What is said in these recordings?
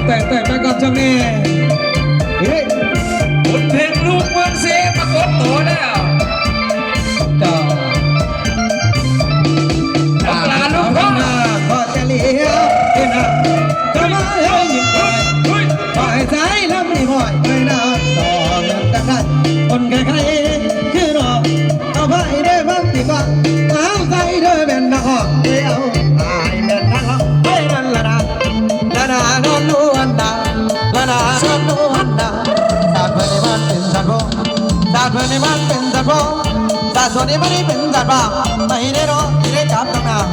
แต่ไปก่อนช่วงนี้เฮ้ย คุณเพลงลูกเมืองเซมากดตัวแล้ว ต่อ บังลาลูกพ่อ หน้าพอจะเลี้ยวเห็นนะก็มาให้ยิ้มไปปล่อยใจแล้วไม่ปล่อยไม่น่าต่อเงินตะกันคนใครๆคือรอเอาไปได้บ้างดีกว่าเอาใจเธอเป็นนักออกเดียวตายเป็นนักออกไปนั่นละนะละนะนอนนวลนะละนะนอนนวลนะสาดเพื่อนในบ้านเป็นสาดโบสาดเพื่อนในบ้านเป็นสาดโบสาดส่วนในบ้านเป็นสาดบ้าไม่ได้รอไม่ได้จับตั้งนาน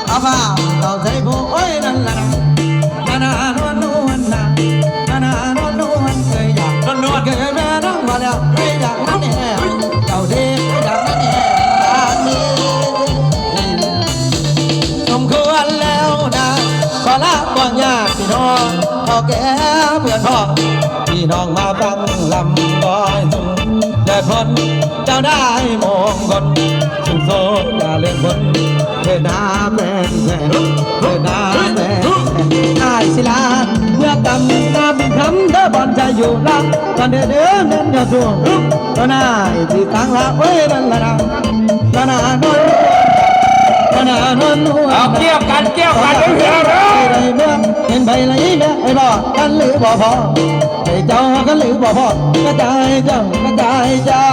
เอาผ้าเอาใจกูโอ้ยนั่นละนะละนะนวลนวลนะละนะนวลนวลเคยอยากนวลเคยแม่น้องมาแล้วเคยอยากนั่นแน่เจ้าเด็กอยากนั่นแน่ตานี้สมควรแล้วนะขอลาก่อนญาติพี่น้องพ่อแก่เพื่อนพ่อพี่น้องมาฟังลำก้อยจุงและคนเจ้าได้มองคนสุขโสดอย่าเล่นคนเดินหน้าแม่แม่เดินหน้าแม่ไอ้ศิลาเมื่อกำตาเป็นคำเด้อบอลใจอยู่รักตอนเดินเดินเดินอย่าส่วงตอนหน้าที่ตั้งละเว้ยนั่นละนะละนะนวลละนะนวลนวล เอาเกี่ยวกันเรื่อยๆเลย เมื่อเห็นใบไหลแม่ไอ้บ่กันหรือบ่พอไอ้เจ้ากันหรือบ่พอกระจายเจ้ากระจายเจ้า